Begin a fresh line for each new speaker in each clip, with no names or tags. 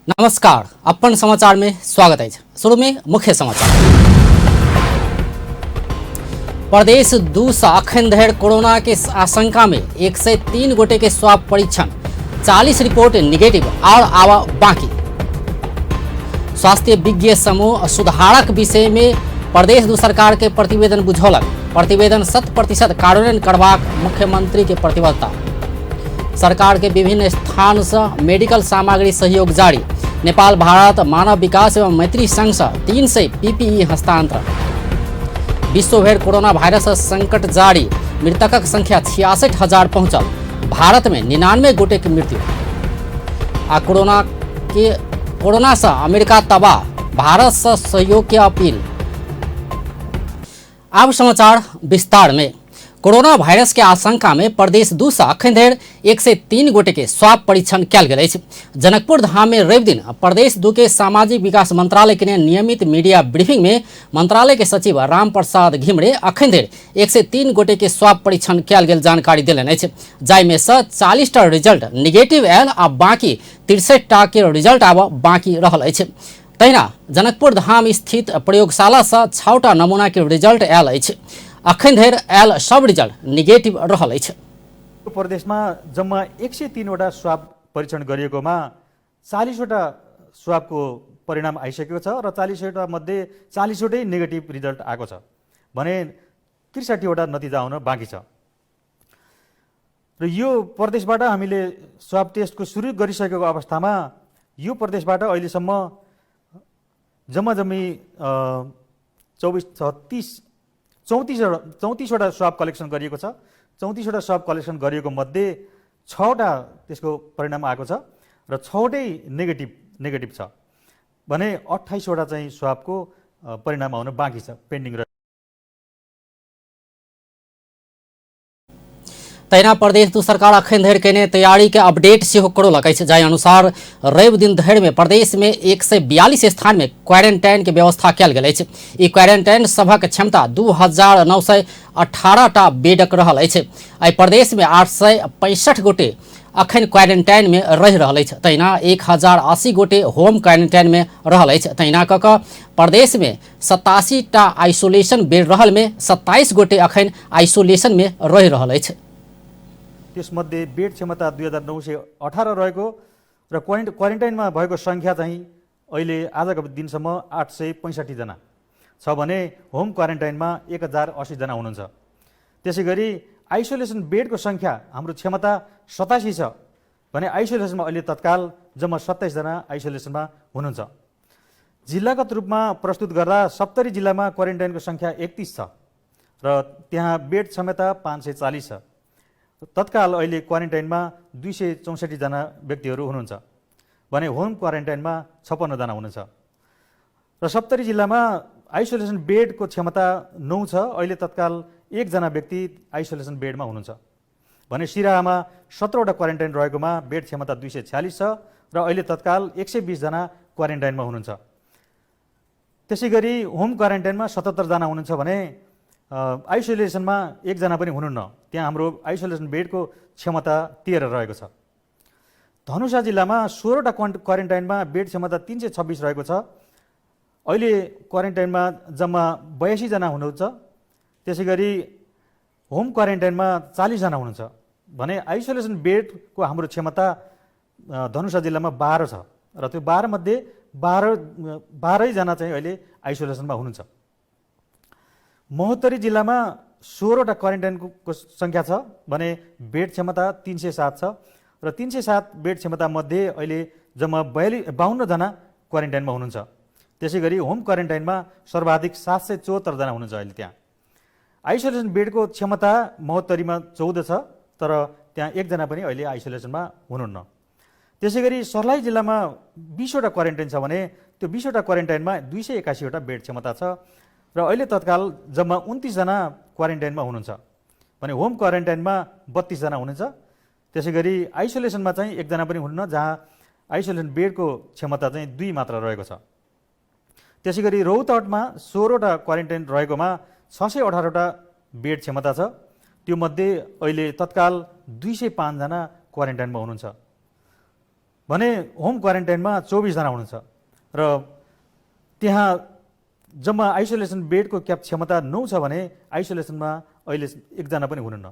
नमस्कार, अपन समाचार में स्वागत है। शुरू में मुख्य समाचार। प्रदेश 2 से अखन धरि कोरोना के आशंका में 103 गोटे के स्वाब परीक्षण, 40 रिपोर्ट निगेटिव और आवा बाकी। स्वास्थ्य विज्ञ समूह सुधारक विषय में प्रदेश 2 सरकार के प्रतिवेदन बुझौलक। प्रतिवेदन 100% कार्यान्वयन करबाक मुख्यमंत्री के प्रतिबद्धता। सरकार के विभिन्न स्थान से मेडिकल सामग्री सहयोग जारी। नेपाल भारत मानव विकास एवं मैत्री संघ से 300 पीपीई हस्तांतरण। विश्व भर कोरोना वायरस संकट जारी। मृतकक संख्या 66,000 पहुंचल। भारत में 99 गोटे की मृत्यु। आ कोरोना से अमेरिका तबाह, भारत से सहयोग की अपील। अब समाचार विस्तार में। कोरोना वायरस के आशंका में प्रदेश 2 से अखन धरि 103 गोटे के स्वाब परीक्षण कयल गेल अछि। जनकपुर धाम में रवि दिन प्रदेश 2 के सामाजिक विकास मंत्रालय के नियमित मीडिया ब्रीफिंग में मंत्रालय के सचिव राम प्रसाद घिमरे अखन धरि 103 गोटे के स्वाब परीक्षण कयल गेल जानकारी देलनि अछि, जाहिमे से 40 टा रिजल्ट निगेटिव आयल आ बाकी 63 टा के रिजल्ट आब बाकी रहल अछि। तहिना जनकपुर धाम स्थित प्रयोगशाला से 6 टा नमूना के रिजल्ट आयल अछि। अखन धरि आयल सब रिजल्ट निगेटिभ रहल अछि।
प्रदेशमा जम्मा 103 वटा स्वाब परीक्षण गरिएकोमा 40 वटा स्वाबको परिणाम आइसकेको छ र 40 वटा मध्ये 40 वटै नेगेटिभ रिजल्ट आएको छ भने 63 वटा नतिजा आउन बाँकी छ। र यो प्रदेशबाट हामीले स्वाब टेस्टको सुरु गरिसकेको अवस्थामा यो प्रदेशबाट अहिलेसम्म जम्मी 34 वटा स्वाब कलेक्सन गरिएको छ। 34 वटा स्वाब कलेक्सन गरिएको मध्ये 6 वटा त्यसको परिणाम आएको छ र 6 वटै नेगेटिभ छ भने 28 वटा चाहिँ स्वाबको परिणाम आउन बाँकी छ, पेन्डिङ।
तहिना प्रदेश 2 सरकार अखन धरि केने तैयारी के अपडेट सेहो करौलक अछि, जाहि अनुसार रवि दिन धरि में प्रदेश में 142 स्थान में क्वारंटाइन के व्यवस्था कयल गेल अछि। ई क्वारंटाइन सभक क्षमता 2918 टा बेडक रहल अछि। एहि प्रदेश में 865 गोटे अखन क्वारंटाइन में रहि रहल अछि। तहिना 1080 गोटे होम क्वारंटाइन में रहल अछि। तहिना कऽ कऽ प्रदेश में 87 टा आइसोलेशन बेड रहल में 27 गोटे अखन आइसोलेशन में रहि रहल अछि।
त्यसमध्ये बेड क्षमता 2918 रहेको र क्वारेन्टाइनमा भएको सङ्ख्या चाहिँ अहिले आजको दिनसम्म 865 जना छ भने होम क्वारेन्टाइनमा 1080 जना हुनुहुन्छ। त्यसै गरी आइसोलेसन बेडको सङ्ख्या हाम्रो क्षमता 87 छ भने आइसोलेसनमा अहिले तत्काल जम्मा 27 जना आइसोलेसनमा हुनुहुन्छ। जिल्लागत रूपमा प्रस्तुत गर्दा 70 जिल्लामा क्वारेन्टाइनको सङ्ख्या 31 छ र त्यहाँ बेड क्षमता 540 छ। तत्काल अहिले क्वारेन्टाइनमा 264 जना व्यक्तिहरू हुनुहुन्छ भने होम क्वारेन्टाइनमा 56 जना हुनुहुन्छ र 70 जिल्लामा आइसोलेसन बेडको क्षमता 9 छ। अहिले तत्काल 1 जना व्यक्ति आइसोलेसन बेडमा हुनुहुन्छ भने सिराहामा 17 वटा क्वारेन्टाइन रहेकोमा बेड क्षमता 246 छ र अहिले तत्काल 120 जना क्वारेन्टाइनमा हुनुहुन्छ। त्यसै गरी होम क्वारेन्टाइनमा 77 जना हुनुहुन्छ भने आइसोलेसनमा 1 जना पनि हुनुहुन्न। त्यहाँ हाम्रो आइसोलेसन बेडको क्षमता 13 रहेको छ। धनुषा जिल्लामा 16 वटा क्वारेन्टाइनमा बेड क्षमता 326 रहेको छ। अहिले क्वारेन्टाइनमा जम्मा 82 जना हुनुहुन्छ। त्यसै गरी होम क्वारेन्टाइनमा 40 जना हुनुहुन्छ भने आइसोलेसन बेडको हाम्रो क्षमता धनुषा जिल्लामा 12 छ र त्यो 12 मध्ये 12 जना चाहिँ अहिले आइसोलेसनमा हुनुहुन्छ। महोत्तरी जिल्लामा 16 वटा क्वारेन्टाइनको सङ्ख्या छ भने बेड क्षमता 307 छ र 307 बेड क्षमता मध्ये अहिले जम्मा 52 जना क्वारेन्टाइनमा हुनुहुन्छ। त्यसै गरी होम क्वारेन्टाइनमा सर्वाधिक 774 जना हुनुहुन्छ। अहिले त्यहाँ आइसोलेसन बेडको क्षमता महोत्तरीमा 14 छ तर त्यहाँ 1 जना पनि अहिले आइसोलेसनमा हुनुहुन्न। त्यसै गरी सर्लाही जिल्लामा 20 वटा क्वारेन्टाइन छ भने त्यो 20 वटा क्वारेन्टाइनमा 281 वटा बेड क्षमता छ र अहिले तत्काल जम्मा 29 जना क्वारेन्टाइनमा हुनुहुन्छ भने होम क्वारेन्टाइनमा 32 जना हुनुहुन्छ। त्यसै गरी आइसोलेसनमा चाहिँ 1 जना पनि हुनुहुन्न, जहाँ आइसोलेसन बेडको क्षमता चाहिँ 2 मात्र रहेको छ। त्यसै गरी रौतहटमा 16 वटा क्वारेन्टाइन रहेकोमा 618 वटा बेड क्षमता छ। त्यो मध्ये अहिले तत्काल 205 जना क्वारेन्टाइनमा हुनुहुन्छ। भने होम क्वारेन्टाइनमा 24 जना हुनुहुन्छ र त्यहाँ जम्मा आइसोलेसन बेडको क्षमता 9 छ भने आइसोलेसनमा अहिले 1 जना पनि हुनुहुन्न।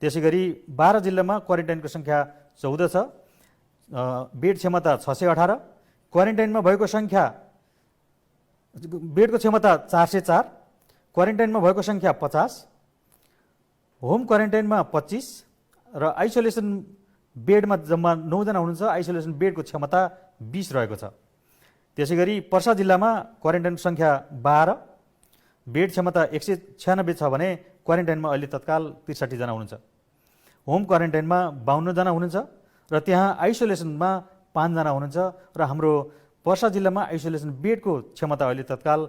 त्यसैगरी 12 जिल्लामा क्वारेन्टाइनको सङ्ख्या 14 छ, बेड क्षमता 618, क्वारेन्टाइनमा भएको सङ्ख्या बेडको क्षमता 404, क्वारेन्टाइनमा भएको सङ्ख्या 50, होम क्वारेन्टाइनमा 25 र आइसोलेसन बेडमा जम्मा 9 जना हुनुहुन्छ। आइसोलेसन बेडको क्षमता 20 रहेको छ। त्यसैगरी पर्सा जिल्लामा क्वारेन्टाइनको सङ्ख्या 12, बेड क्षमता 196 छ भने क्वारेन्टाइनमा अहिले तत्काल 63 जना हुनुहुन्छ। होम क्वारेन्टाइनमा 52 जना हुनुहुन्छ र त्यहाँ आइसोलेसनमा 5 जना हुनुहुन्छ र हाम्रो पर्सा जिल्लामा आइसोलेसन बेडको क्षमता अहिले तत्काल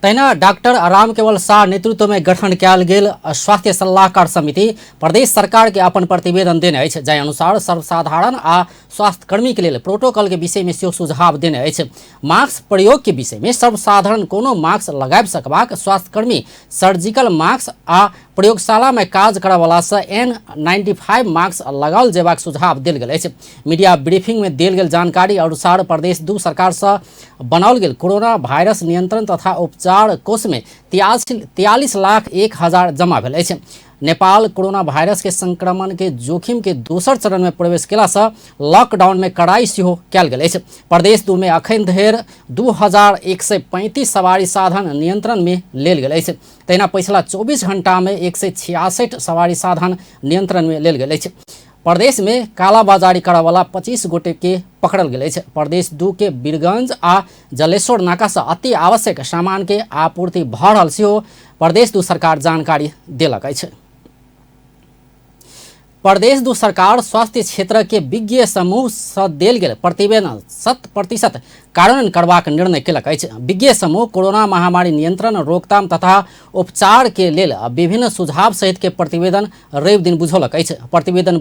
तैना डाक्टर रामकेवल शाह नेतृत्व में गठन कयल गेल स्वास्थ्य सलाहकार समिति प्रदेश सरकार के अपन प्रतिवेदन देने अछि, जाहि अनुसार सर्वसाधारण आ स्वास्थ्य कर्मी के लिए प्रोटोकॉल के विषय में सेहो सुझाव देने अछि। मास्क प्रयोग के विषय में सर्वसाधारण कोनो मास्क लगाब सकबाक, स्वास्थ्य कर्मी सर्जिकल मास्क आ प्रयोगशाला में काज करयवला से N95 मास्क लगाओल जेबाक सुझाव देल गेल अछि। मीडिया ब्रीफिंग में देल गेल जानकारी अनुसार प्रदेश 2 सरकार से बनाओल गेल कोरोना वायरस नियंत्रण तथा उपचार कोष में 43,01,000 जमा भेल अछि। नेपाल कोरोना वायरस के संक्रमण के जोखिम के दोसर चरण में प्रवेश केला से लॉकडाउन में कड़ाई सेहो कयल गेल अछि। प्रदेश 2 में अखन धरि 2135 सवारी साधन नियंत्रण में लेल गेल अछि। तहिना पिछला 24 घंटा में 166 सवारी साधन नियंत्रण में लेल गेल अछि। प्रदेश में कालाबाजारी करयवला 25 गोटे के पकड़ल गेल अछि। प्रदेश 2 के बीरगंज आ जलेश्वर नाका से अति आवश्यक सामान के आपूर्ति भऽ रहल सेहो प्रदेश 2 सरकार जानकारी देलक अछि। प्रदेश 2 सरकार स्वास्थ्य क्षेत्र के विज्ञ समूह से देल गेल प्रतिवेदन 100% कार्यान्वयन करबाक निर्णय केलक अछि। विज्ञ समूह कोरोना महामारी नियंत्रण, रोकथाम तथा उपचार के लेल विभिन्न सुझाव सहित के प्रतिवेदन रवि दिन बुझौलक अछि। प्रतिवेदन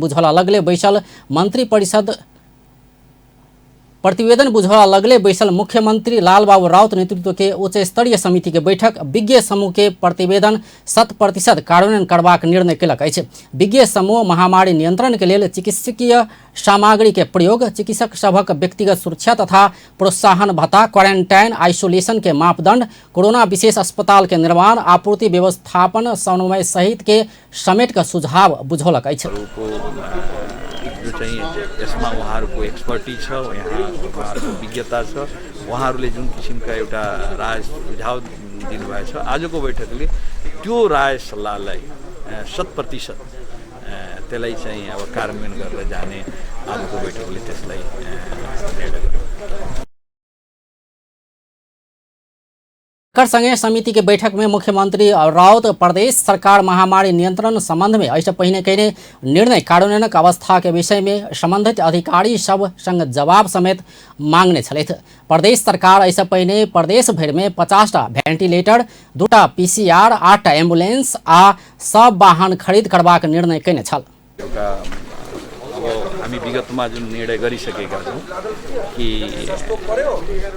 बुझौला लगले बैसल मुख्यमंत्री लालबाबू राउत नेतृत्व के उच्च स्तरीय समिति के बैठक विज्ञ समूह के प्रतिवेदन 100% कार्यान्वयन करबाक निर्णय केलक अछि। विज्ञ समूह महामारी नियंत्रण के लेल चिकित्सकीय सामग्री के प्रयोग, चिकित्सक सभक व्यक्तिगत सुरक्षा तथा प्रोत्साहन भत्ता, क्वारंटाइन आइसोलेशन के मापदंड, कोरोना विशेष अस्पताल के निर्माण, आपूर्ति व्यवस्थापन समन्वय सहित के समेट का सुझाव बुझौलक अछि।
जो चाहिँ यसमा उहाँहरूको एक्सपर्टिज छ, यहाँ उहाँहरूको विज्ञता छ, उहाँहरूले जुन किसिमका एउटा राय सुझाव दिनुभएको छ, आजको बैठकले त्यो राय सल्लाहलाई 100% त्यसलाई चाहिँ अब कार्यान्वयन गरेर जाने आजको बैठकले त्यसलाई निर्णय गर्यो।
संघीय समिति के बैठक में मुख्यमंत्री राउत प्रदेश सरकार महामारी नियंत्रण संबंध में ऐसे पहिने कईने निर्णय कार्यान्वयनक अवस्था के विषय में संबंधित अधिकारी सब संग जवाब समेत मांगने छलैथ। प्रदेश सरकार ऐसे पहिने प्रदेश भर में 50टा भेंटिलेटर, 2टा PCR, 8टा एम्बुलेंस आ सब वाहन खरीद करबाक निर्णय कईने छल।
अब हामी विगतमा जुन निर्णय गरिसकेका छौँ कि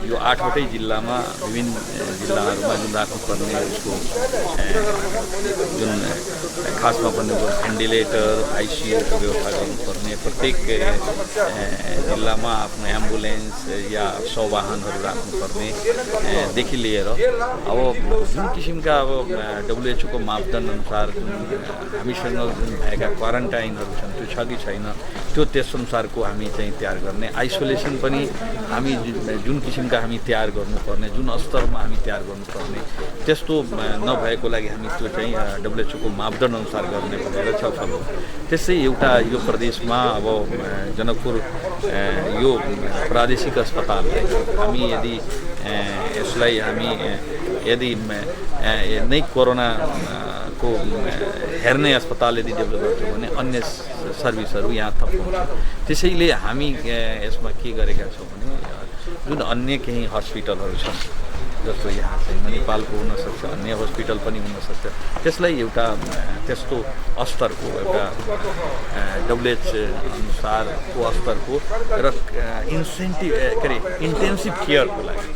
यो 8वटै जिल्लामा विभिन्न जिल्लाहरूमा जुन राख्नुपर्ने उसको जुन खासमा पनि भेन्टिलेटर, आइसियूको व्यवस्था गर्नुपर्ने, प्रत्येक जिल्लामा आफ्नो एम्बुलेन्स या वाहनहरू राख्नुपर्ने देखि लिएर अब जुन किसिमका अब WHO को मापदण्ड अनुसार जुन हामीसँग जुन भएका क्वारेन्टाइनहरू छन् त्यो छ कि छैन, त्यो त्यसअनुसारको हामी चाहिँ तयार गर्ने, आइसोलेसन पनि हामी जुन किसिमका हामी तयार गर्नुपर्ने, जुन स्तरमा हामी तयार गर्नुपर्ने त्यस्तो नभएको लागि हामी त्यो चाहिँ WHO को मापदण्ड अनुसार गर्ने भनेर छलफल हो। त्यसै एउटा यो प्रदेशमा अब जनकपुर यो प्रादेशिक अस्पताललाई हामी यदि यसलाई हामी यदि नै कोरोना को हेर्ने अस्पताल यदि डेभलप गर्छौँ भने अन्य सर्भिसहरू यहाँ थप हुन्छ। त्यसैले हामी यसमा के गरेका छौँ भने जुन अन्य केही हस्पिटलहरू छन् जस्तो यहाँ चाहिँ मणिपालको हुनसक्छ, अन्य हस्पिटल पनि हुनसक्छ, त्यसलाई एउटा त्यस्तो स्तरको एउटा WH अनुसारको स्तरको र इन्सेन्टिभ के अरे इन्टेन्सिभ केयरको लागि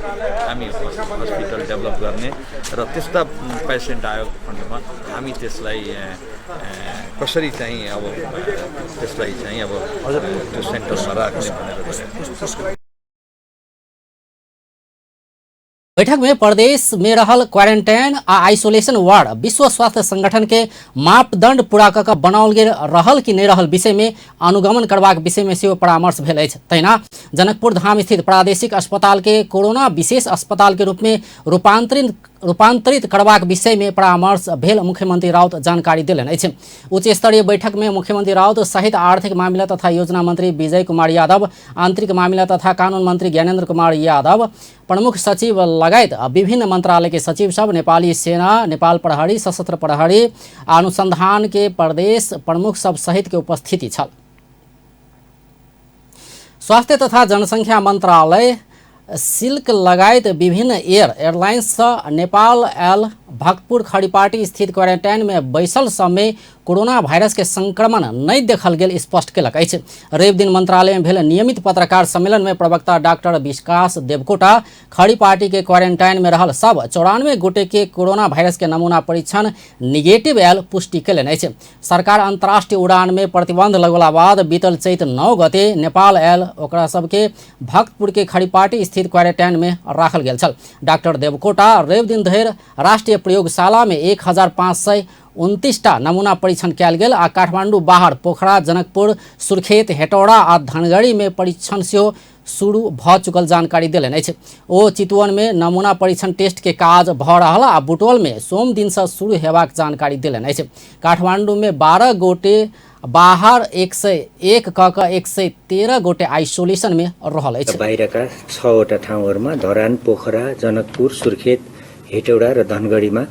हामी हस्पिटल डेभलप गर्ने र त्यस्ता पेसेन्ट आयो खण्डमा हामी त्यसलाई कसरी चाहिँ अब त्यसलाई चाहिँ अब त्यो सेन्टरमा राख्ने भनेर।
बैठक में प्रदेश में रहल क्वारंटाइन आ आइसोलेशन वार्ड विश्व स्वास्थ्य संगठन के मापदंड पूरा कऽ कऽ बनाओल गेल रहल कि नहीं रहल विषय में अनुगमन करबाक विषय में सेहो परामर्श भेल अछि। तहिना जनकपुर धाम स्थित प्रादेशिक अस्पताल के कोरोना विशेष अस्पताल के रूप में रूपांतरित करबाक विषय में परामर्श भेल मुख्यमंत्री राउत जानकारी देलनि अछि। उच्च स्तरीय बैठक में मुख्यमंत्री राउत सहित आर्थिक मामला तथा योजना मंत्री विजय कुमार यादव, आंतरिक मामला तथा कानून मंत्री ज्ञानेन्द्र कुमार यादव, प्रमुख सचिव लगायत विभिन्न मंत्रालय के सचिव सब, नेपाली सेना, नेपाल प्रहरी, सशस्त्र प्रहरी, अनुसंधान के प्रदेश प्रमुख सब सहित के उपस्थिति छल। स्वास्थ्य तथा जनसंख्या मंत्रालय सिल्क लगायत विभिन्न एयरलाइंस नेपाल एल भक्तपुर खड़ीपाटी स्थित क्वारंटाइन में बैसल समय कोरोना वायरस के संक्रमण नहीं देखल गेल स्पष्ट केलक अछि। रवि दिन मंत्रालय में भेल नियमित पत्रकार सम्मेलन में प्रवक्ता डॉक्टर विकास देवकोटा खड़ीपाटी के क्वारंटाइन में रहल सब 94 गोटे के कोरोना वायरस के नमूना परीक्षण निगेटिव आयल पुष्टि केलनि अछि। सरकार अंतर्राष्ट्रीय उड़ान में प्रतिबंध लगला बाद बीतल चैत 9 गते नेपाल आयल ओकरा सबके भक्तपुर के खड़ीपाटी स्थित क्वारंटाइन में राखल गेल छल। डॉक्टर देवकोटा रवि दिन धरि राष्ट्रीय प्रयोगशाला में 1529टा नमूना परीक्षण कयल गेल आ काठमांडू बाहर पोखरा, जनकपुर, सुर्खेत, हेटौड़ा आ धनगढ़ी में परीक्षण सेहो शुरू भ चुकल जानकारी देलनि अछि। ओ चितवन में नमूना परीक्षण टेस्ट के काज भ रहल आ बुटवल में सोम दिन से शुरू हेबाक जानकारी देलनि अछि। काठमांडू में 12 गोटे बाहर 101 कऽ 113 गोटे आइसोलेशन में रहल अछि।
बाहिरका 6वटा ठाउँहरूमा धरान, पोखरा, जनकपुर, सुर्खेत, हेटौडा र धनगढीमा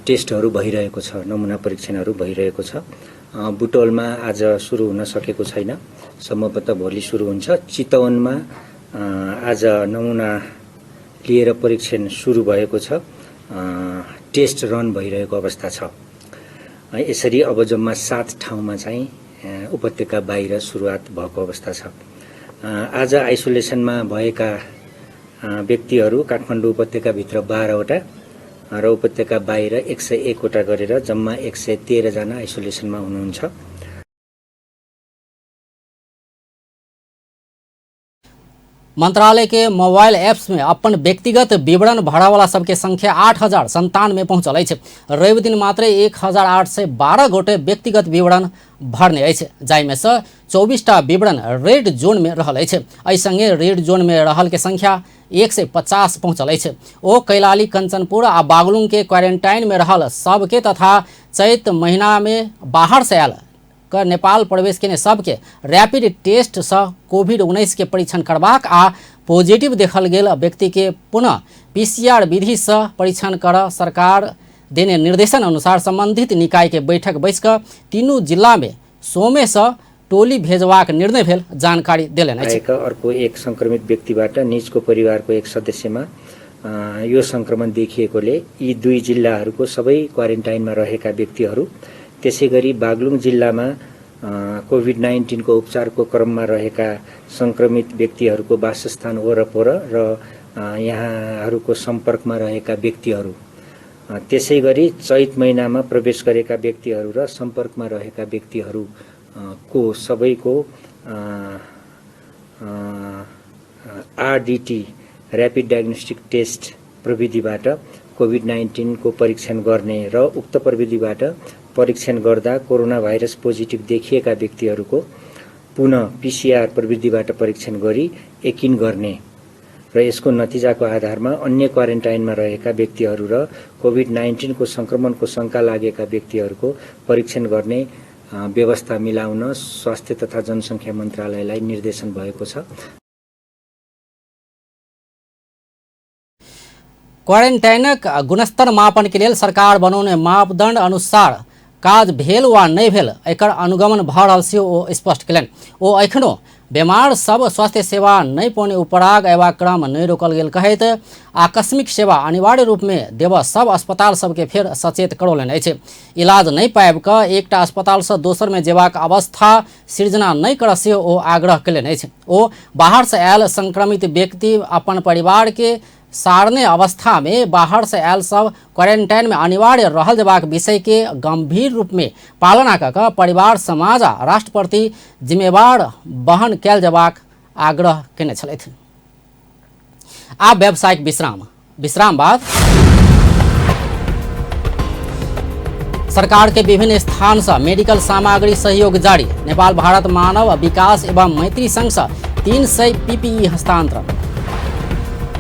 टेस्टहरू भइरहेको छ, नमुना परीक्षणहरू भइरहेको छ। बुटवलमा आज सुरु हुन सकेको छैन, सम्भवतः भोलि सुरु हुन्छ। चितवनमा आज नमुना लिएर परीक्षण सुरु भएको छ, टेस्ट रन भइरहेको अवस्था छ। यसरी अब जम्मा 7 ठाउँमा चाहिँ उपत्यका बाहिर सुरुवात भएको अवस्था छ। आज आइसोलेसनमा भएका व्यक्तिहरू काठमाडौँ उपत्यकाभित्र 12वटा र उपत्यका बाहिर 101वटा गरेर जम्मा 113 जना आइसोलेसनमा हुनुहुन्छ।
मंत्रालय के मोबाइल ऐप्स में अपन व्यक्तिगत विवरण भरा वाला सबके संख्या 8097 में पहुंचल अछि। रवि दिन मात्र 1812 गोटे व्यक्तिगत विवरण भरने अछि, जाहिमे से 24टा विवरण रेड जोन में रहल अछि। एहि संगे रेड जोन में रहल के संख्या 150 पहुंचल अछि। ओ कैलाली, कंचनपुर आ बागलुंग के क्वारंटाइन में रहल सबके तथा चैत महीना में बाहर से आयल कर नेपाल प्रवेश केने सबके रैपिड टेस्ट से कोविड-19 के परीक्षण करबाक आ पॉजिटिव देखल गेल व्यक्ति के पुनः PCR विधि से परीक्षण कर सरकार देने निर्देशन अनुसार संबंधित निकाय के बैठक बैसकर तीनों जिला में सोमे से टोली भेजबाक निर्णय भेल जानकारी देलनि अछि।
अर्को एक संक्रमित व्यक्तिबाट निजको परिवारको एक सदस्यमा यो संक्रमण देखिएकोले यी 2 जिल्लाहरूको सबै क्वारेन्टाइनमा रहेका व्यक्तिहरू, त्यसैगरी बागलुङ जिल्लामा कोभिड-19 को उपचारको क्रममा रहेका संक्रमित व्यक्तिहरूको वासस्थान वरपर र यहाँहरूको सम्पर्कमा रहेका व्यक्तिहरू, त्यसैगरी चैत महिनामा प्रवेश गरेका व्यक्तिहरू र सम्पर्कमा रहेका व्यक्तिहरू को सबैको RDT र्यापिड डायग्नोस्टिक टेस्ट प्रविधिबाट कोभिड-19 को परीक्षण गर्ने र उक्त प्रविधिबाट परीक्षण गर्दा कोरोना भाइरस पोजिटिभ देखिएका व्यक्तिहरूको पुनः PCR प्रविधिबाट परीक्षण गरी यकिन गर्ने र यसको नतिजाको आधारमा अन्य क्वारेन्टाइनमा रहेका व्यक्तिहरू र कोभिड-19 को संक्रमणको शंका लागेका व्यक्तिहरूको परीक्षण गर्ने व्यवस्था मिलाउन स्वास्थ्य तथा जनसंख्या मन्त्रालयलाई निर्देशन भएको छ।
क्वारंटाइनक गुणस्तर मापन के लिए सरकार बनौने मापदंड अनुसार काज भेल वा नहीं भेल एकर अनुगमन भ रहल सेहो ओ स्पष्ट केलनि। ओ एखनो बीमार सब स्वास्थ्य सेवा नहीं पाउने उपराग अयबाक क्रम नहीं रोकल गेल कहैत आकस्मिक सेवा अनिवार्य रूप में देव सब अस्पताल सबके फेर सचेत करौलनि अछि। इलाज नहीं पाबि कऽ एकटा अस्पताल से दोसर में जेबाक अवस्था सृजना नहीं करऽ से ओ आग्रह कयलनि अछि। ओ बाहर से आयल संक्रमित व्यक्ति अपन परिवार के सारने अवस्था में बाहर से आयल सब क्वारंटाइन में अनिवार्य रहल जेबाक विषय के गंभीर रूप में पालना कऽ कऽ परिवार समाज आ राष्ट्र प्रति जिम्मेवार वहन कयल जेबाक आग्रह केने छलथि। आब व्यावसायिक विश्राम बाद सरकार के विभिन्न स्थान से मेडिकल सामग्री सहयोग जारी। नेपाल भारत मानव विकास एवं मैत्री संघ से 300 PPE हस्तांतरण।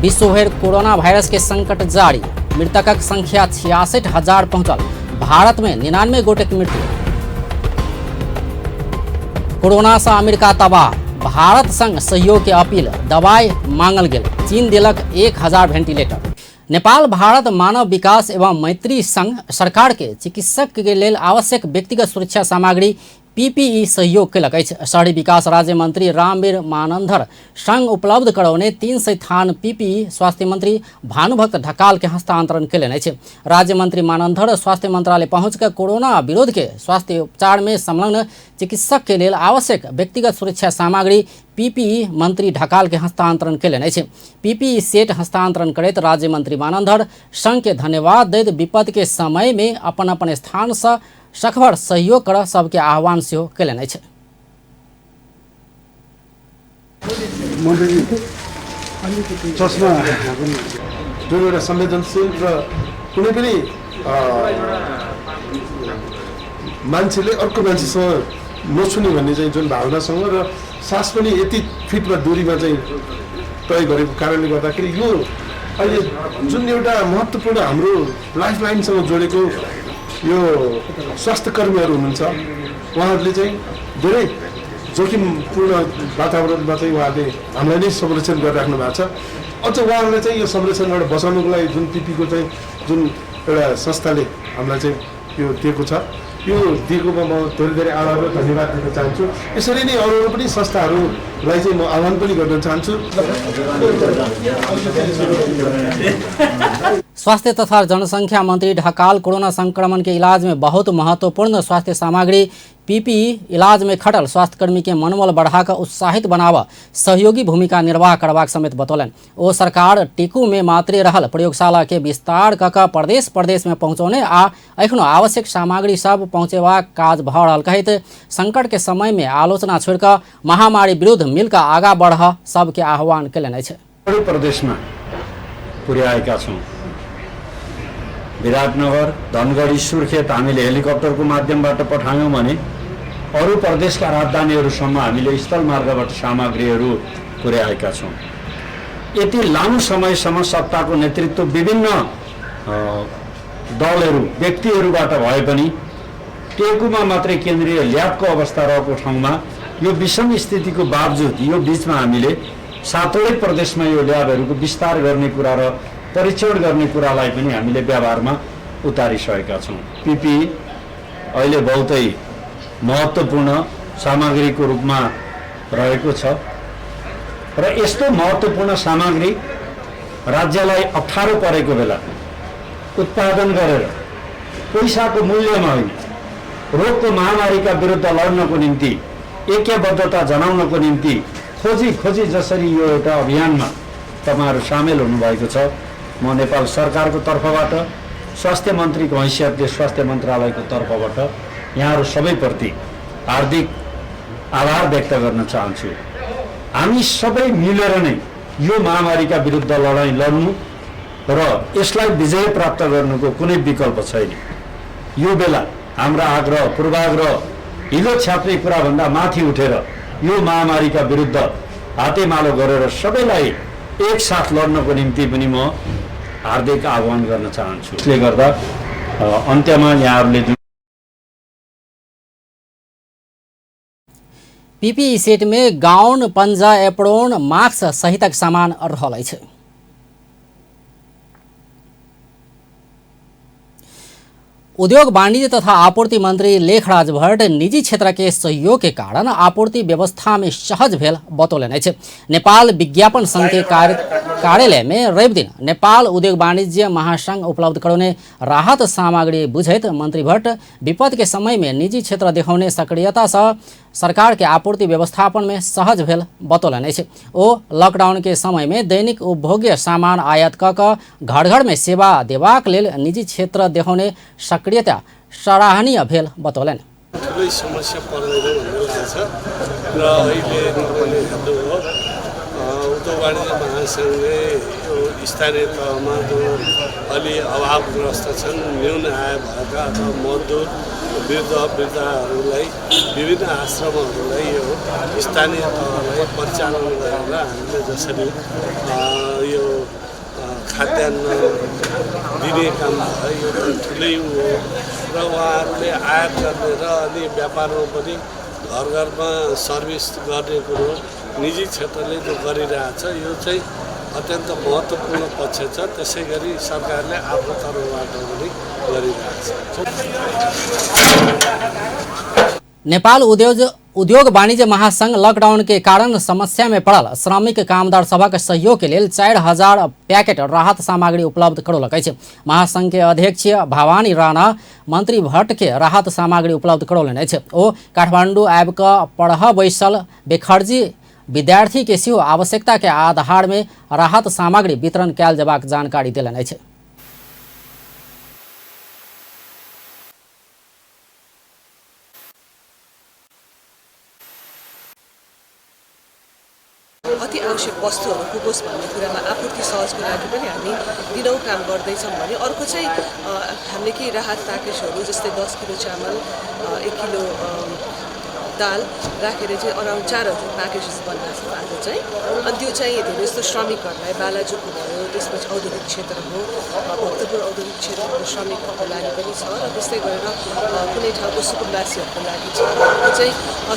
विश्व भर कोरोना वायरस के संकट जारी। मृतकक संख्या 66,000 पहुंचल। भारत में 99 गोटेक मृत्यु। कोरोना से अमेरिका तबाह। भारत संग सहयोग के अपील। दवाई मांगल गेल। चीन दिलक 1000 वेंटिलेटर। नेपाल भारत मानव विकास एवं मैत्री संघ सरकार के चिकित्सक के लेल आवश्यक व्यक्तिगत सुरक्षा सामग्री PPE सहयोग कयलक अछि। शहरी विकास राज्य मंत्री रामवीर मानन्धर संघ उपलब्ध करौने 300 थान PPE स्वास्थ्य मंत्री भानुभक्त ढकाल के हस्तांतरण कयलनि अछि। राज्य मंत्री मानन्धर स्वास्थ्य मंत्रालय पहुंचकर कोरोना विरोध के स्वास्थ्य उपचार में संलग्न चिकित्सक के लेल आवश्यक व्यक्तिगत सुरक्षा सामग्री PPE मंत्री ढकाल के हस्तांतरण कयलनि अछि। PPE सेट हस्तांतरण करैत राज्य मंत्री मानन्धर संघ के धन्यवाद दैत विपद के समय में अपन अपन स्थान से सखबर सहयोग कर सबके आह्वान सेहो कयलनि अछि।
चस्मा जुन एउटा संवेदनशील र कुनै पनि मान्छेले अर्को मान्छेसँग नछुने भन्ने चाहिँ जुन भावनासँग र सास पनि यति फिटमा दूरीमा चाहिँ तय गरेको कारणले गर्दाखेरि यो अहिले जुन एउटा महत्त्वपूर्ण हाम्रो लाइफ लाइनसँग जोडेको यो स्वास्थ्य कर्मीहरू हुनुहुन्छ उहाँहरूले चाहिँ धेरै जोखिमपूर्ण वातावरणमा चाहिँ उहाँहरूले हामीलाई नै संरक्षण गरिराख्नु भएको छ। अझ उहाँहरूलाई चाहिँ यो संरक्षणबाट बचाउनुको लागि जुन PPE को चाहिँ जुन एउटा संस्थाले हामीलाई चाहिँ यो दिएको छ यो दिएकोमा म धेरै धेरै आभार र धन्यवाद दिन चाहन्छु। यसरी नै अरू पनि संस्थाहरूलाई चाहिँ म आह्वान पनि गर्न चाहन्छु।
स्वास्थ्य तथा जनसंख्या मंत्री ढकाल कोरोना संक्रमण के इलाज में बहुत महत्वपूर्ण स्वास्थ्य सामग्री PPE इलाज में खटल स्वास्थ्यकर्मी के मनोबल बढ़ाकर उत्साहित बनावा सहयोगी भूमिका निर्वाह करबाक समेत बतौलन। ओ सरकार टीकू में मात्रे रहल प्रयोगशाला के विस्तार कऽ प्रदेश प्रदेश में पहुँचौने आ एखनो आवश्यक सामग्री सब पहुँचेबाक काज भऽ रहल कहैत संकट के समय में आलोचना छोड़कर महामारी विरुद्ध मिलकर आगा बढ़ सबके आह्वान कयलनि अछि।
प्रदेश में पुर्याएका छौं। विराटनगर धनगढी सुर्खेत हामीले हेलिकप्टरको माध्यमबाट पठायौं भने अरू प्रदेशका राजधानीहरूसम्म हामीले स्थल मार्गबाट सामग्रीहरू पुर्याएका छौं। यति लामो समयसम्म सत्ताको नेतृत्व विभिन्न दलहरू व्यक्तिहरूबाट भए पनि टेकुमा मात्रै केन्द्रीय ल्याबको अवस्था रहेको ठाउँमा यो विषम स्थितिको बावजुद यो बीचमा हामीले सातवटै प्रदेशमा यो ल्याबहरूको विस्तार गर्ने कुरा र परीक्षण गर्ने कुरालाई पनि हामीले व्यवहारमा उतारिसकेका छौं। PPE अहिले बहुतै महत्त्वपूर्ण सामग्रीको रूपमा रहेको छ र यस्तो महत्त्वपूर्ण सामग्री राज्यलाई अप्ठ्यारो परेको बेला उत्पादन गरेर पैसाको मूल्यमा होइन रोगको महामारीका विरुद्ध लड्नको निम्ति ऐक्यबद्धता जनाउनको निम्ति खोजी जसरी यो एउटा अभियानमा तपाईहरु सामेल हुनुभएको छ म नेपाल सरकारको तर्फबाट स्वास्थ्य मन्त्रीको हैसियतले स्वास्थ्य मन्त्रालयको तर्फबाट यहाँहरु सबैप्रति हार्दिक आभार व्यक्त गर्न चाहन्छु। हामी सबै मिलेर नै यो महामारीका विरुद्ध लडाईँ लड्नु र यसलाई विजय प्राप्त गर्नुको कुनै विकल्प छैन। यो बेला हाम्रा आग्रह पूर्वाग्रह हिलो छाप्ने कुराभन्दा माथि उठेर यो महामारीका विरुद्ध हातेमालो गरेर सबैलाई एकसाथ लड्नको निम्ति पनि म हार्दिक आह्वान गर्न चाहन्छु। यसले गर्दा अन्त्यमा यहाँहरुले
PPE सेट में गाउन पंजा एप्रोन मास्क सहितक सामान रहल अछि। उद्योग वाणिज्य तथा आपूर्ति मंत्री लेखराज भट्ट निजी क्षेत्र के सहयोग के कारण आपूर्ति व्यवस्था में सहज भेल बतौलन अछि। नेपाल विज्ञापन संघ के कार्यालय में रवि दिन नेपाल उद्योग वाणिज्य महासंघ उपलब्ध कराउने राहत सामग्री बुझैत मंत्री भट्ट विपद के समय में निजी क्षेत्र देखाउने सक्रियता से सरकार के आपूर्ति व्यवस्थापन में सहज भेल बतौलन अछि। ओ लॉकडाउन के समय में दैनिक उपभोग्य सामान आयात क घर घर में सेवा देबाक लेल निजी क्षेत्र देखाउने सक्रियता सराहनीय भेल बतौलन।
ठुलै समस्या पर्दैन भन्ने लाग्छ र अहिले तपाईँले हेर्नुभयो उद्योग वाणिज्य महासङ्घले यो स्थानीय तहमा जो अलि अभावग्रस्त छन्, न्यून आय भएका अथवा मजदुर वृद्धहरूलाई विभिन्न आश्रमहरूलाई यो स्थानीय तहलाई परिचालन गरेर हामीले जसरी यो खाद्यान्न दिने काम भयो यो ठुलै हो र उहाँहरूले आयात गर्ने र अनि व्यापारमा पनि घर घरमा सर्भिस गर्ने कुरो निजी क्षेत्रले जो गरिरहेछ यो चाहिँ अत्यन्त महत्त्वपूर्ण पक्ष छ। त्यसै गरी सरकारले आफ्नो तर्फबाट पनि गरिरहेछ।
नेपाल उद्योग वाणिज्य महासंघ लॉकडाउन के कारण समस्या में पड़ल श्रमिक कामदार सभक सहयोग के लिए 4000 पैकेट राहत सामग्री उपलब्ध करौलक अछि। महासंघ के अध्यक्ष भवानी राणा मंत्री भट्ट के राहत सामग्री उपलब्ध करौलनि अछि। ओ काठमाडौँ आबि कऽ पढ़ऽ बैसल बेखर्जी विद्यार्थी के सेहो आवश्यकता के आधार में राहत सामग्री वितरण कयल जेबाक जानकारी देलनि अछि।
अति आवश्यक वस्तुहरू पुगोस् भन्ने कुरामा आपूर्ति सहजको लागि पनि हामी दिनौँ काम गर्दैछौँ भने अर्को चाहिँ हामीले केही राहत प्याकेजहरू जस्तै 10 किलो चामल 1 किलो दाल राखेर चाहिँ अराउन्ड 4000 प्याकेजेस बनाएको छ आज चाहिँ। अनि त्यो चाहिँ धेरै जस्तो श्रमिकहरूलाई बालाजुको भयो, त्यसपछि औद्योगिक क्षेत्र हो, भक्तपुर औद्योगिक क्षेत्रको श्रमिकहरूको लागि पनि छ र त्यस्तै गरेर कुनै ठाउँको सुकुम्बासीहरूको लागि छ। र चाहिँ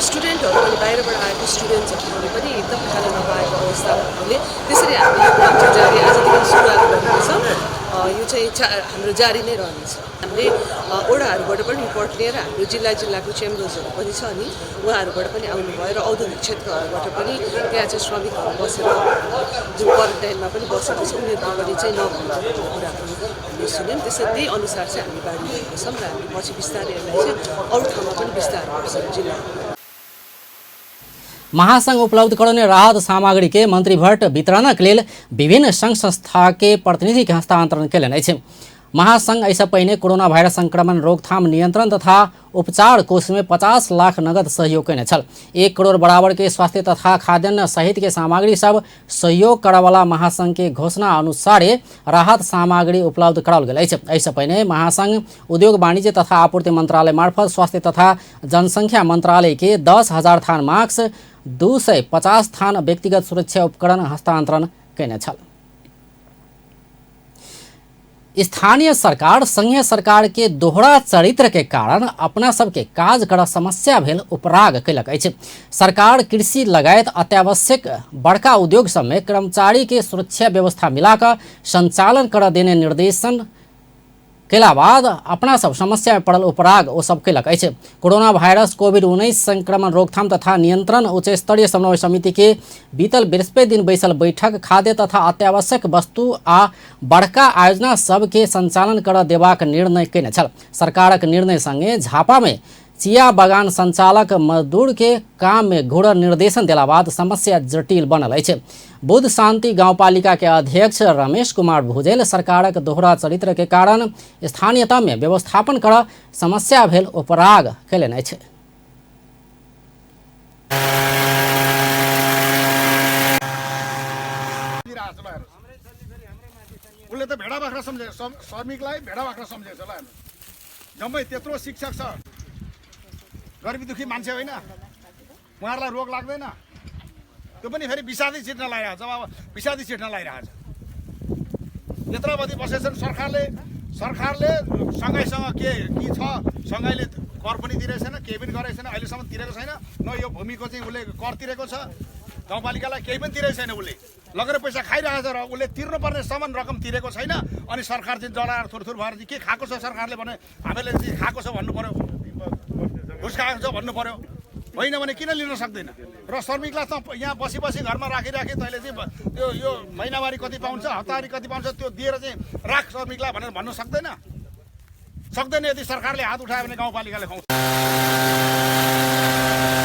स्टुडेन्टहरू पनि बाहिरबाट आएको स्टुडेन्ट्सहरूले पनि एकदम खान नपाएको अवस्था हुनाले त्यसरी हामीले प्राप्ति जारी आजदेखि सुरुवात गरेको छौँ। यो चाहिँ हाम्रो जारी नै रहनेछ। हामीले ओडाहरूबाट पनि रिपोर्ट लिएर हाम्रो जिल्लाको चेम्बर्सहरू पनि छ अनि उहाँहरूबाट पनि आउनुभयो र औद्योगिक क्षेत्रहरूबाट पनि त्यहाँ चाहिँ श्रमिकहरू बसेर जुन क्वारेन्टाइनमा पनि बसेको छ उनीहरूको पनि चाहिँ नभएको कुराहरू हामीले सुन्यौँ। त्यसै त्यही अनुसार चाहिँ हामी बाँडिरहेको छौँ र हामी पछि बिस्तारै यसलाई चाहिँ अरू ठाउँमा पनि विस्तार गर्छौँ जिल्ला।
महासंघ उपलब्ध कराउने राहत सामग्री के मंत्री भट्ट वितरणक लेल विभिन्न संघ संस्था के प्रतिनिधि के हस्तांतरण कयलनि अछि। महासंघ ऐसा पहिने कोरोना वायरस संक्रमण रोकथाम नियंत्रण तथा उपचार कोष में 50 लाख नगद सहयोग कयने छल। 1 करोड़ बराबर के स्वास्थ्य तथा खाद्यान्न सहित के सामग्री सब सहयोग करवाला महासंघ के घोषणा अनुसार राहत सामग्री उपलब्ध कराओल गेल अछि। ऐसा पहिने महासंघ उद्योग वाणिज्य तथा आपूर्ति मंत्रालय मार्फत स्वास्थ्य तथा जनसंख्या मंत्रालय के 10,000 थान मास्क 250 थान व्यक्तिगत सुरक्षा उपकरण हस्तांतरण कयने छल। स्थानीय सरकार संघीय सरकार के दोहरा चरित्र के कारण अपना सबके काज कर समस्या भेल उपराग कैलक अछि। सरकार कृषि लगायत अत्यावश्यक बड़का उद्योग सब में कर्मचारी के सुरक्षा व्यवस्था मिलाकर संचालन कर देने निर्देशन केला बाद अपना सब समस्या में पड़ल उपराग ओ सब कैलक अछि। कोरोना वायरस कोविड-19 संक्रमण रोकथाम तथा नियंत्रण उच्च स्तरीय समन्वय समिति के बीतल बृहस्पति दिन बैसल बैठक खाद्य तथा अत्यावश्यक वस्तु आ बड़का आयोजना सब के संचालन कर देबाक निर्णय कयने छल। सरकारक निर्णय संगे झापा में चिया बगान संचालक मजदूर के काम में घोर निर्देशन देला बाद समस्या जटिल बनल अछि। बुद्ध शांति गांवपालिका के अध्यक्ष रमेश कुमार भुजेल सरकारक दोहरा चरित्र के कारण स्थानीयता में व्यवस्थापन कर समस्या भेल उपराग कयलनि अछि।
उसले त भेडा बाख्रा सम्झे श्रमिकलाई भेडा बाख्रा सम्झेछ ल हामी जम्मै त्यत्रो शिक्षक छ गरिबी दुखी मान्छे होइन उहाँहरूलाई रोग लाग्दैन त्यो पनि फेरि विषादी छिट्न लागिरहेको छ। अब विषादी छिट्न लागिरहेको छ यत्रो बढी बसेछन् सरकारले सँगैसँग के छ सँगैले कर पनि तिरेको छैन केही पनि गरेको छैन अहिलेसम्म तिरेको छैन न यो भूमिको चाहिँ उसले कर तिरेको छ गाउँपालिकालाई केही पनि तिरेको छैन उसले लगेर पैसा खाइरहेको छ र उसले तिर्नुपर्ने समान रकम तिरेको छैन। अनि सरकार चाहिँ जडाएर थुरथुर भएर चाहिँ के खाएको छ सरकारले भने हामीले चाहिँ खाएको छ भन्नु पर्यो, घुस खाएको छ भन्नु पर्यो, होइन भने किन लिन सक्दैन। र श्रमिकलाई त यहाँ बसी घरमा राखिराखे तैँले चाहिँ यो महिनावारी कति पाउँछ, हप्तावारी कति पाउँछ त्यो दिएर चाहिँ राख श्रमिकलाई भनेर भन्नु सक्दैन। यदि सरकारले हात उठायो भने गाउँपालिकाले खुवाउँछ।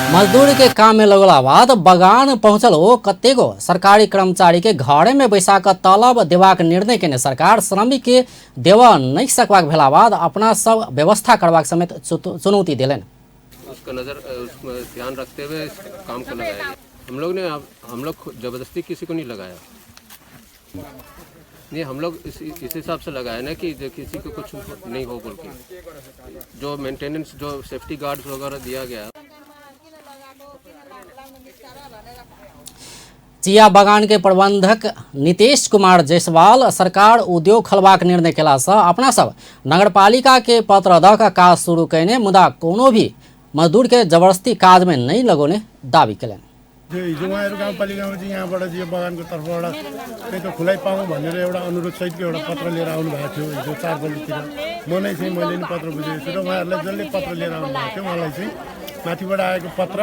मजदूर के काम में लगला बाद बगान पहुंचल ओ कतेगो सरकारी कर्मचारी के घरे में बैसा कऽ तलब देवाक निर्णय केने सरकार श्रमिक के देव नहीं सकबाक भेला बाद अपना सब व्यवस्था करबाक समेत चुनौती दिलेन।
उसका उसमें ध्यान रखते हुए काम को लगाया। हम लोग जबरदस्ती किसी को नहीं लगाया, नहीं हम लोग इस हिसाब से लगाया ना कि किसी को कुछ नहीं हो बोल के जो मेंटेनेंस जो सेफ्टी गार्ड्स वगैरह दिया गया।
चिया बगान के प्रबंधक नीतीश कुमार जायसवाल सरकार उद्योग खोलबाक निर्णय केला से अपना सब नगरपालिका के पत्र द का काज शुरू कैने मुदा कोनो भी मजदूर के जबरदस्ती काज में नहीं लगोने दावी केलन।
हिजो उहाँहरू गाउँपालिकामा चाहिँ यहाँबाट चाहिँ बगानको तर्फबाट त्यही त खुलाइ पाऊँ भनेर एउटा अनुरोध सहितको एउटा पत्र लिएर आउनु भएको थियो हिजो 4 बजीतिर। मैले नि पत्र बुझेको छु र उहाँहरूलाई जसले पत्र लिएर आउनु भएको थियो उहाँलाई चाहिँ माथिबाट आएको पत्र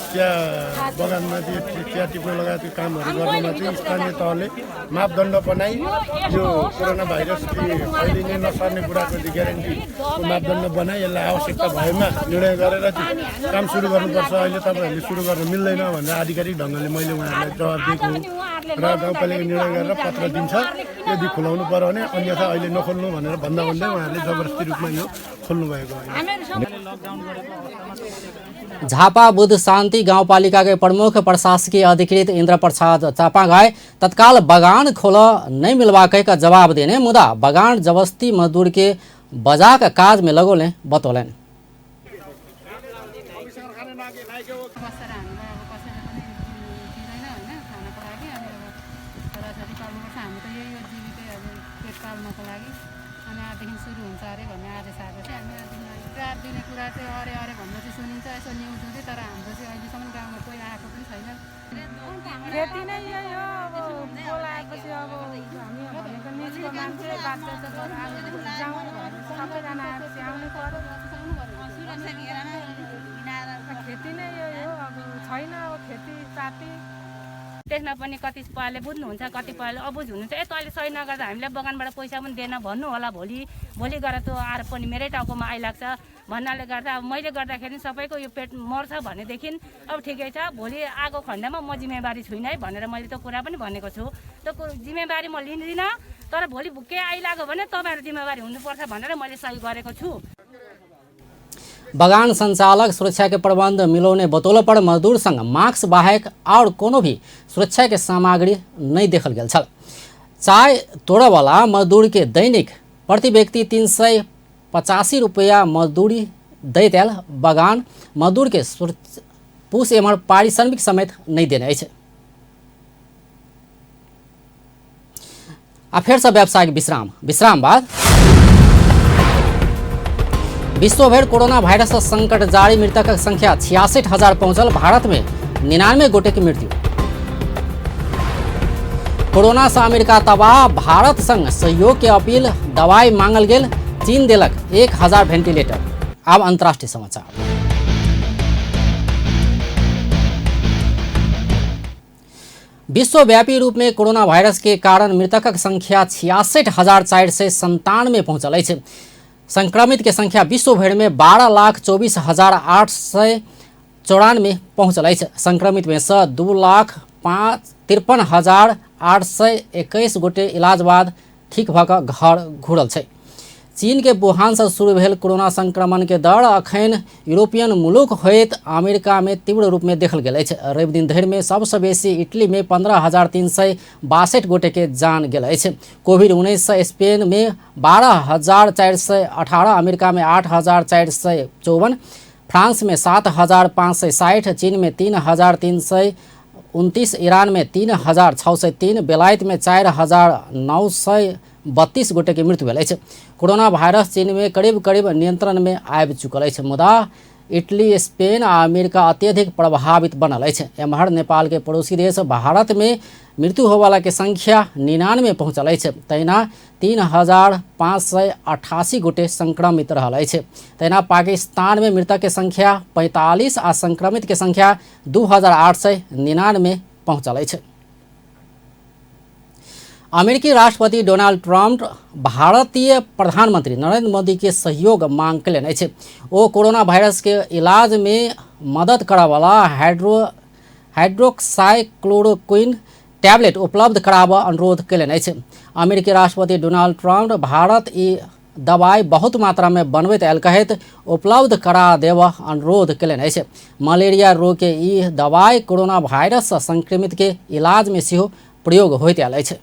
चिया बगानमा चाहिँ चिया टिप्न लगायतको कामहरू गर्नमा चाहिँ स्थानीय तहले मापदण्ड बनाई यो कोरोना भाइरस फैलिने नसर्ने कुराको चाहिँ ग्यारेन्टीको मापदण्ड बनाई यसलाई आवश्यकता भएमा निर्णय गरेर चाहिँ काम सुरु गर्नुपर्छ। अहिले तपाईँहरूले सुरु गर्न मिल्दैन भनेर आधिकारिक ढङ्गले मैले उहाँहरूलाई जवाब दिएको र गाउँपालिका निर्णय गरेर पत्र दिन्छ यदि खुलाउनु पर्यो भने, अन्यथा अहिले नखोल्नु भनेर भन्दा उहाँहरूले जबरजस्ती रूपमा यो खोल्नु भएको हो।
झापा बुद्ध शान्ति गाउँपालिका के प्रमुख प्रशासकीय अधिकृत इंद्र प्रसाद चापागाई तत्काल बगान खोल नहीं मिलवाक का जवाब देने मुदा बगान जबरदस्ती मजदूर के बजा का काज में लगोले बतौलन।
खेती नै यो अब बोलाएपछि अब हामी भनेको निजको मान्छे बाध्य त सबैजना आएपछि आउनु पर्यो। खेती नै यो अब छैन अब खेतीपाती
त्यसमा पनि कतिपयले बुझ्नुहुन्छ कतिपयले अबुझ हुनुहुन्छ। तैँले सही नगर्दा हामीलाई बगानबाट पैसा पनि दिएन भन्नु होला, भोलि गएर त्यो आएर पनि मेरै टाउकोमा आइलाग्छ भन्नाले गर्दा अब मैले गर्दाखेरि सबैको यो पेट मर्छ भनेदेखि अब ठिकै छ, भोलि आगो खण्डमा म जिम्मेवारी छुइनँ है भनेर मैले त्यो कुरा पनि भनेको छु। त्यो जिम्मेवारी म लिँदिनँ, तर भोलि के आइलाग्यो भने तपाईँहरू जिम्मेवारी हुनुपर्छ भनेर मैले सही गरेको छु।
बगान संचालक सुरक्षा के प्रबंध मिलोने बतौल पर मजदूर संग मास्क बाहेक और कोनो भी सुरक्षा के सामग्री नहीं देखल गेल छल। चाय तोड़े वाला मजदूर के दैनिक प्रति व्यक्ति 385 रुपया मजदूरी दैल बगान मजदूर के पूस एवं पारिश्रमिक समेत नहीं देने है। अब फिर से व्यावसायिक विश्राम बाद विश्वभर कोरोना वायरस संकट जारी मृतक संख्या 66,000 पहुंचल। भारत में 99 गोटे की मृत्यु। कोरोना से अमेरिका तबाह, भारत संग सहयोग के अपील, दवाई मांगल गेल, चीन दिलक 1000 वेंटिलेटर। अब अंतर्राष्ट्रीय समाचार। विश्वव्यापी रूप में कोरोना वायरस के कारण मृतक संख्या 66,497 पहुंचल है। संक्रमित के संख्या विश्वभर में 12,24,894 पहुंचल है। संक्रमित में से 2,53,821 गोटे इलाज बाद ठीक भऽ घर घुरल है। चीन के वुहान से शुरू भेल कोरोना संक्रमण के दर अखन यूरोपियन मुलुक होइत अमेरिका में तीव्र रूप में देखल गेल है। रवि दिन धरि में सबसे बेसी इटली में 15,362 गोटे के जान गेल है। कोविड-19 स्पेन में 12,418, अमेरिका में 8,454, फ्रांस में 7,560, चीन में 3,329, ईरान में 3,603, बेलायत में 4,932 गोटे की मृत्यु भेल है। कोरोना वायरस चीन में करीब नियंत्रण में आबि चुकल है। मुदा इटली, स्पेन आ अमेरिका अत्यधिक प्रभावित बनल अछि। एम्हर नेपाल के पड़ोसी देश भारत में मृत्यु होवाला के संख्या 99 पहुँचल अछि। तहिना 3,588 गोटे संक्रमित रहल अछि। तहिना पाकिस्तान में मृतक के संख्या 45 आ संक्रमित के संख्या 2,899 पहुँचल अछि। अमेरिकी राष्ट्रपति डोनाल्ड ट्रम्प भारतीय प्रधानमंत्री नरेंद्र मोदी के सहयोग मांग कयलनि अछि। ओ कोरोना वायरस के इलाज में मदद करयवला हाइड्रोक्साइक्लोरोक्विन टैबलेट उपलब्ध कराबऽ अनुरोध कयलनि अछि। अमेरिकी राष्ट्रपति डोनाल्ड ट्रम्प भारत ई दवाई बहुत मात्रा में बनबैत आयल कहैत उपलब्ध करा देबऽ अनुरोध कयलनि अछि। मलेरिया रोग के ई दवाई कोरोना वायरस संक्रमित के इलाज में सेहो प्रयोग होइत आयल अछि।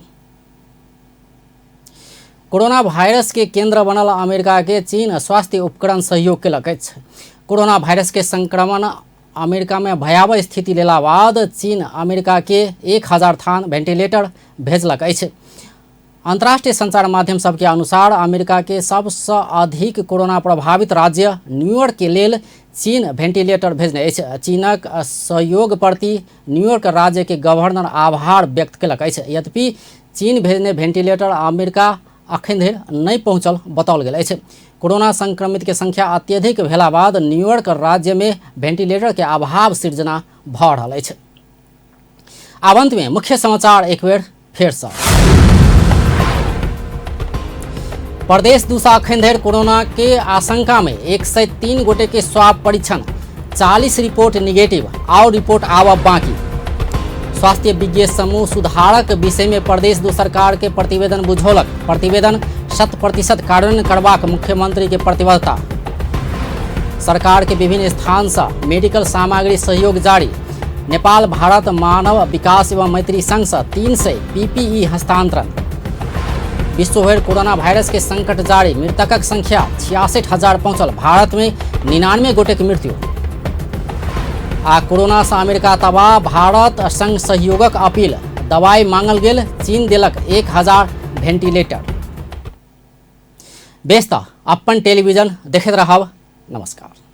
कोरोना वायरस के केंद्र बनल अमेरिका के चीन स्वास्थ्य उपकरण सहयोग कयलक अछि। कोरोना वायरस के संक्रमण अमेरिका में भयावह स्थिति लेला बाद चीन अमेरिका के 1000 थान वेंटिलेटर भेजलक अछि। अंतर्राष्ट्रीय संचार माध्यम सबके अनुसार अमेरिका के सबसे अधिक कोरोना प्रभावित राज्य न्यूयॉर्क के लेल चीन वेंटिलेटर भेजने अछि। चीनक सहयोग प्रति न्यूयॉर्क राज्य के गवर्नर आभार व्यक्त कयलक अछि। यद्यपि चीन भेजने वेंटिलेटर अमेरिका अखन धरि नहीं पहुँचल बताओल गेल अछि। कोरोना संक्रमित के संख्या अत्यधिक भेला बाद न्यूयॉर्क राज्य में वेंटिलेटर के अभाव सृजना भऽ रहल अछि। आब अंत में मुख्य समाचार एक बेर फेर सँ। प्रदेश दूसा अखन धरि कोरोना के आशंका में 103 गोटे के स्वाब परीक्षण, 40 रिपोर्ट निगेटिव और रिपोर्ट आबऽ बाकी। स्वास्थ्य विज्ञ समूह सुधारक विषय में प्रदेश दू सरकार के प्रतिवेदन बुझौलक। प्रतिवेदन 100% कार्यान्वयन करबाक मुख्यमंत्री के प्रतिबद्धता। सरकार के विभिन्न स्थान से मेडिकल सामग्री सहयोग जारी। नेपाल भारत मानव विकास एवं मैत्री संघ से 300 PPE हस्तांतरण। विश्व भर कोरोना वायरस के संकट जारी, मृतकक संख्या 66,000 पहुंचल। भारत में 99 गोटे के मृत्यु। आ कोरोना से अमेरिका तबाह, भारत संग सहयोगक अपील। दवाई मांगल गेल, चीन देलक 1000 वेंटिलेटर। बेस्ता अपन टेलीविजन देखैत रहब। नमस्कार।